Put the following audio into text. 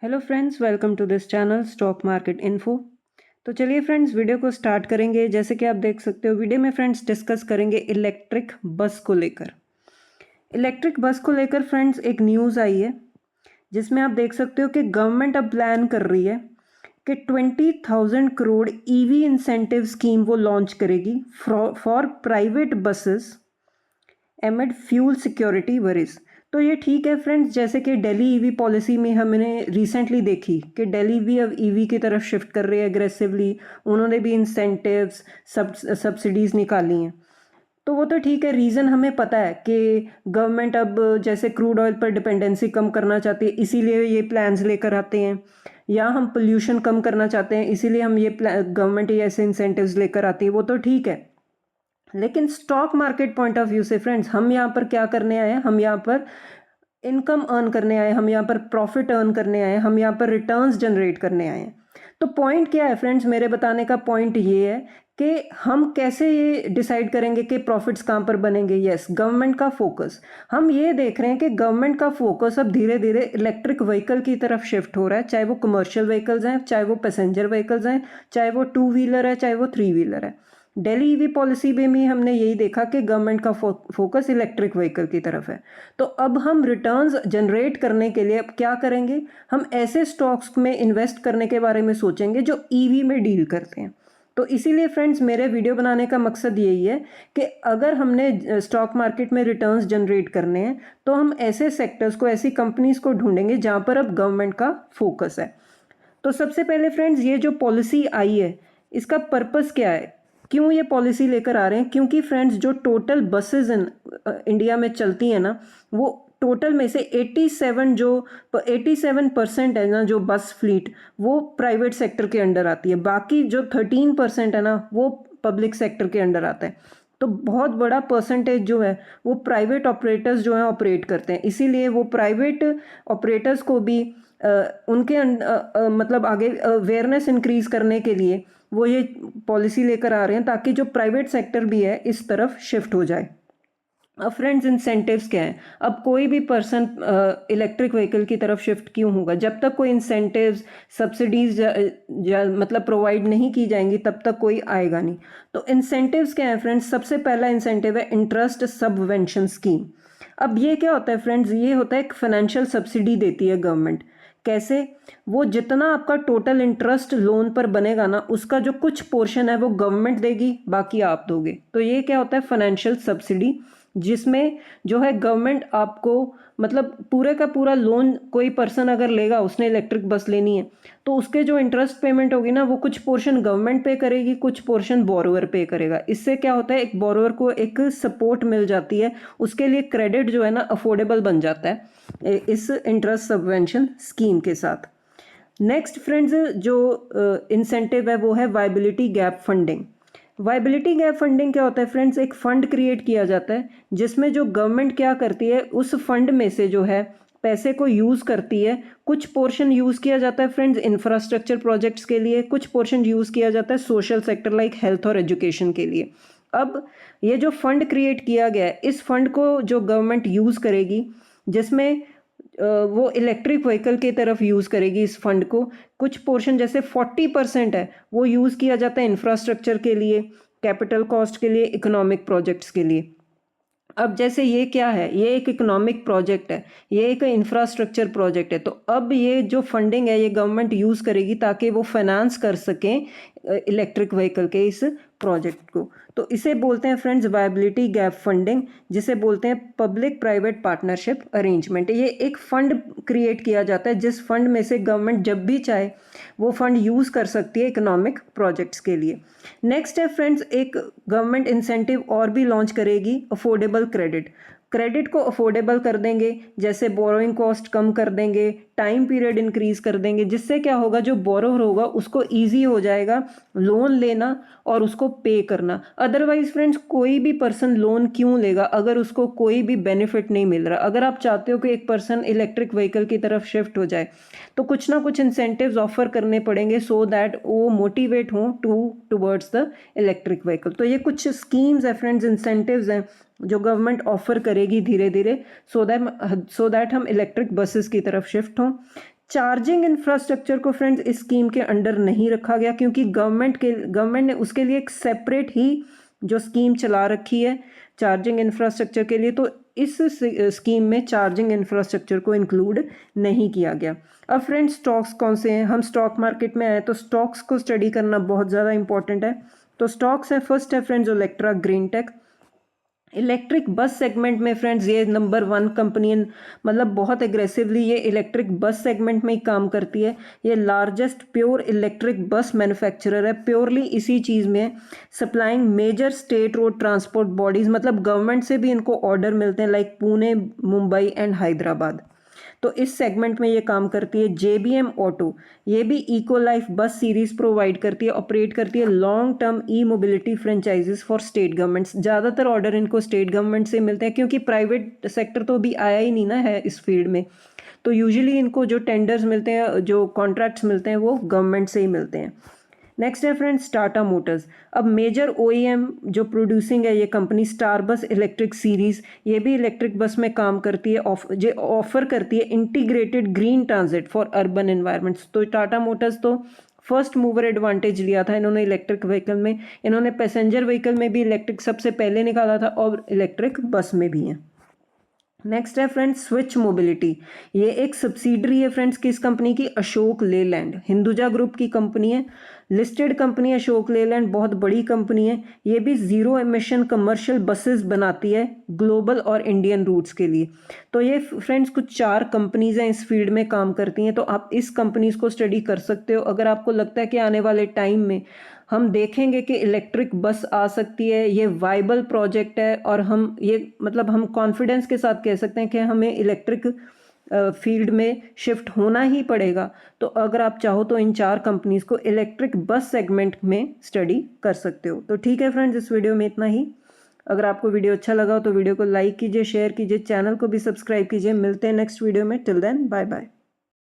Hello friends, welcome to this channel stock market info. तो चलिए friends, video को start करेंगे। जैसे कि आप देख सकते हो, वीडियो में फ्रेंड्स डिस्कस करेंगे इलेक्ट्रिक बस को लेकर। इलेक्ट्रिक बस को लेकर फ्रेंड्स एक न्यूज़ आई है जिसमें आप देख सकते हो कि गवर्नमेंट अब प्लान कर रही है कि 20,000 करोड़ ईवी इंसेंटिव स्कीम वो लॉन्च करेगी for private buses एमिड fuel security worries. तो ये ठीक है फ्रेंड्स, जैसे कि दिल्ली ईवी पॉलिसी में हमने रिसेंटली देखी कि दिल्ली भी अब ईवी की तरफ शिफ्ट कर रही है एग्रेसिवली। उन्होंने भी इंसेंटिव्स सब्सिडीज़ निकाली हैं। तो वो तो ठीक है, रीज़न हमें पता है कि गवर्नमेंट अब जैसे क्रूड ऑयल पर डिपेंडेंसी कम करना चाहती है, इसीलिए ये प्लान्स लेकर आते हैं। या हम पोल्यूशन कम करना चाहते हैं, इसीलिए हम ये गवर्नमेंट ये ऐसे इंसेंटिव्स लेकर आती है, वो तो ठीक है। लेकिन stock market point of view से फ्रेंड्स, हम यहाँ पर क्या करने आए हैं? हम यहाँ पर इनकम अर्न करने आए, हम यहाँ पर प्रॉफिट अर्न करने आए, हम यहाँ पर रिटर्न्स जनरेट करने आए हैं। तो पॉइंट क्या है फ्रेंड्स? मेरे बताने का पॉइंट ये है कि हम कैसे ये डिसाइड करेंगे कि प्रॉफिट्स कहाँ पर बनेंगे। यस, गवर्नमेंट का फोकस, हम ये देख रहे हैं कि गवर्नमेंट का फोकस अब धीरे धीरे इलेक्ट्रिक व्हीकल की तरफ शिफ्ट हो रहा है, चाहे वो कमर्शियल व्हीकल्स हैं, चाहे वो पैसेंजर व्हीकल्स हैं, चाहे वो 2 व्हीलर है, चाहे वो 3 व्हीलर है। दिल्ली ईवी पॉलिसी में भी हमने यही देखा कि गवर्नमेंट का फोकस इलेक्ट्रिक व्हीकल की तरफ है। तो अब हम रिटर्न्स जनरेट करने के लिए अब क्या करेंगे? हम ऐसे स्टॉक्स में इन्वेस्ट करने के बारे में सोचेंगे जो ईवी में डील करते हैं। तो इसीलिए फ्रेंड्स, मेरे वीडियो बनाने का मकसद यही है कि अगर हमने स्टॉक मार्केट में रिटर्न्स जनरेट करने हैं तो हम ऐसे सेक्टर्स को, ऐसी कंपनीज को ढूंढेंगे जहां पर अब गवर्नमेंट का फोकस है। तो सबसे पहले फ्रेंड्स, ये जो पॉलिसी आई है इसका पर्पस क्या है? क्यों ये पॉलिसी लेकर आ रहे हैं? क्योंकि फ्रेंड्स, जो टोटल बसेस इन इंडिया में चलती हैं ना, वो टोटल में से 87% है ना, जो बस फ्लीट, वो प्राइवेट सेक्टर के अंडर आती है। बाकी जो 13% है ना, वो पब्लिक सेक्टर के अंडर आता है। तो बहुत बड़ा परसेंटेज जो है वो प्राइवेट ऑपरेटर्स जो है ऑपरेट करते हैं। इसीलिए वो प्राइवेट ऑपरेटर्स को भी उनके मतलब आगे अवेयरनेस इंक्रीज करने के लिए वो ये पॉलिसी लेकर आ रहे हैं, ताकि जो प्राइवेट सेक्टर भी है इस तरफ शिफ्ट हो जाए। अब फ्रेंड्स, इंसेंटिव्स क्या है? अब कोई भी पर्सन इलेक्ट्रिक व्हीकल की तरफ शिफ्ट क्यों होगा? जब तक कोई इंसेंटिव्स, सब्सिडीज मतलब प्रोवाइड नहीं की जाएंगी, तब तक कोई आएगा नहीं। तो इंसेंटिव्स क्या है फ्रेंड्स? सबसे पहला इंसेंटिव है इंटरेस्ट सबवेंशन स्कीम। अब ये क्या होता है फ्रेंड्स? ये होता है एक फाइनेंशियल सब्सिडी देती है गवर्नमेंट। कैसे? वो जितना आपका टोटल इंटरेस्ट लोन पर बनेगा ना, उसका जो कुछ पोर्शन है वो गवर्नमेंट देगी, बाकी आप दोगे। तो ये क्या होता है? फाइनेंशियल सब्सिडी, जिसमें जो है गवर्नमेंट आपको मतलब पूरे का पूरा लोन कोई पर्सन अगर लेगा, उसने इलेक्ट्रिक बस लेनी है, तो उसके जो इंटरेस्ट पेमेंट होगी ना, वो कुछ पोर्शन गवर्नमेंट पे करेगी, कुछ पोर्शन बोरोवर पे करेगा। इससे क्या होता है? एक बोरोवर को एक सपोर्ट मिल जाती है, उसके लिए क्रेडिट जो है ना अफोर्डेबल बन जाता है इस इंटरेस्ट सबवेंशन स्कीम के साथ। नेक्स्ट फ्रेंड्स, जो इंसेंटिव है वो है viability gap funding. Viability gap funding क्या होता है फ्रेंड्स? एक फंड क्रिएट किया जाता है जिसमें जो गवर्नमेंट क्या करती है, उस फंड में से जो है पैसे को यूज़ करती है। कुछ पोर्शन यूज़ किया जाता है फ्रेंड्स इंफ्रास्ट्रक्चर प्रोजेक्ट्स के लिए, कुछ पोर्शन यूज़ किया जाता है सोशल सेक्टर लाइक हेल्थ और एजुकेशन के लिए। अब ये जो फंड क्रिएट किया गया है, इस फंड को जो गवर्नमेंट यूज़ करेगी, जिसमें वो इलेक्ट्रिक व्हीकल की तरफ यूज़ करेगी इस फंड को। कुछ पोर्शन जैसे 40% है वो यूज़ किया जाता है इंफ्रास्ट्रक्चर के लिए, कैपिटल कॉस्ट के लिए, इकोनॉमिक प्रोजेक्ट्स के लिए। अब जैसे ये क्या है? ये एक इकोनॉमिक प्रोजेक्ट है, ये एक इंफ्रास्ट्रक्चर प्रोजेक्ट है। तो अब ये जो फंडिंग है ये गवर्नमेंट यूज़ करेगी ताकि वो फाइनेंस कर सकें इलेक्ट्रिक व्हीकल के इस प्रोजेक्ट को। तो इसे बोलते हैं फ्रेंड्स वायबिलिटी गैप फंडिंग, जिसे बोलते हैं पब्लिक प्राइवेट पार्टनरशिप अरेंजमेंट। ये एक फंड क्रिएट किया जाता है जिस फंड में से गवर्नमेंट जब भी चाहे वो फंड यूज़ कर सकती है इकोनॉमिक प्रोजेक्ट्स के लिए। नेक्स्ट है फ्रेंड्स, एक गवर्नमेंट इंसेंटिव और भी लॉन्च करेगी, अफोर्डेबल क्रेडिट। क्रेडिट को अफोर्डेबल कर देंगे, जैसे बोरोइंग कॉस्ट कम कर देंगे, टाइम पीरियड इंक्रीज कर देंगे, जिससे क्या होगा? जो बोरोवर होगा उसको ईजी हो जाएगा लोन लेना और उसको पे करना। अदरवाइज फ्रेंड्स, कोई भी पर्सन लोन क्यों लेगा अगर उसको कोई भी बेनिफिट नहीं मिल रहा? अगर आप चाहते हो कि एक पर्सन इलेक्ट्रिक व्हीकल की तरफ शिफ्ट हो जाए, तो कुछ ना कुछ इंसेंटिव्स ऑफर करने पड़ेंगे सो दैट वो मोटिवेट हो टूवर्ड्स द इलेक्ट्रिक व्हीकल। तो ये कुछ स्कीम्स है फ्रेंड्स, इंसेंटिव्स हैं जो गवर्नमेंट ऑफर करेगी धीरे धीरे, सो दैट हम इलेक्ट्रिक बसेस की तरफ शिफ्ट हों। चार्जिंग इंफ्रास्ट्रक्चर को फ्रेंड्स इस स्कीम के अंडर नहीं रखा गया, क्योंकि गवर्नमेंट ने उसके लिए एक सेपरेट ही जो स्कीम चला रखी है चार्जिंग इंफ्रास्ट्रक्चर के लिए, तो इस स्कीम में चार्जिंग इंफ्रास्ट्रक्चर को इंक्लूड नहीं किया गया। अब फ्रेंड्स स्टॉक्स कौन से हैं, हम स्टॉक मार्केट में आए तो स्टॉक्स को स्टडी करना बहुत ज़्यादा इंपॉर्टेंट है। तो स्टॉक्स है, फर्स्ट है friends Electra green tech. Electric bus segment में फ्रेंड्स ये नंबर 1 कंपनी, मतलब बहुत एग्रेसिवली ये इलेक्ट्रिक बस सेगमेंट में ही काम करती है। ये largest pure electric bus manufacturer है, प्योरली इसी चीज़ में supplying major state road transport bodies, मतलब गवर्नमेंट से भी इनको ऑर्डर मिलते हैं लाइक पुणे, मुंबई एंड हैदराबाद। तो इस सेगमेंट में ये काम करती है। JBM ऑटो, ये भी इको लाइफ बस सीरीज प्रोवाइड करती है, ऑपरेट करती है long term E mobility franchises for state governments. ज़्यादातर ऑर्डर इनको स्टेट गवर्नमेंट से मिलते हैं, क्योंकि प्राइवेट सेक्टर तो अभी आया ही नहीं ना है इस फील्ड में। तो यूजुअली इनको जो टेंडर्स मिलते हैं, जो कॉन्ट्रैक्ट्स मिलते हैं, वो गवर्नमेंट से ही मिलते हैं। नेक्स्ट है फ्रेंड्स टाटा मोटर्स। अब मेजर OEM जो प्रोड्यूसिंग है ये कंपनी स्टार बस इलेक्ट्रिक सीरीज़, ये भी इलेक्ट्रिक बस में काम करती है, ऑफर करती है integrated green transit for urban environments. तो टाटा मोटर्स तो फर्स्ट मूवर एडवांटेज लिया था इन्होंने इलेक्ट्रिक व्हीकल में। इन्होंने पैसेंजर व्हीकल में भी इलेक्ट्रिक सबसे पहले निकाला था और इलेक्ट्रिक बस में भी है। नेक्स्ट है फ्रेंड्स स्विच मोबिलिटी। ये एक सब्सिडरी है फ्रेंड्स किस कंपनी की, अशोक लेलैंड, हिंदुजा ग्रुप की कंपनी है, लिस्टेड कंपनी अशोक लेलैंड, बहुत बड़ी कंपनी है। ये भी ज़ीरो एमिशन कमर्शियल बसेस बनाती है ग्लोबल और इंडियन रूट्स के लिए। तो ये फ्रेंड्स कुछ 4 कंपनीज़ हैं इस फील्ड में काम करती हैं, तो आप इस कंपनीज़ को स्टडी कर सकते हो। अगर आपको लगता है कि आने वाले टाइम में हम देखेंगे कि इलेक्ट्रिक बस आ सकती है, ये वाइबल प्रोजेक्ट है, और हम ये मतलब हम कॉन्फिडेंस के साथ कह सकते हैं कि हमें इलेक्ट्रिक फील्ड में शिफ्ट होना ही पड़ेगा, तो अगर आप चाहो तो इन 4 कंपनीज़ को इलेक्ट्रिक बस सेगमेंट में स्टडी कर सकते हो। तो ठीक है फ्रेंड्स, इस वीडियो में इतना ही। अगर आपको वीडियो अच्छा लगा तो वीडियो को लाइक कीजिए, शेयर कीजिए, चैनल को भी सब्सक्राइब कीजिए। मिलते हैं नेक्स्ट वीडियो में। Till then bye bye.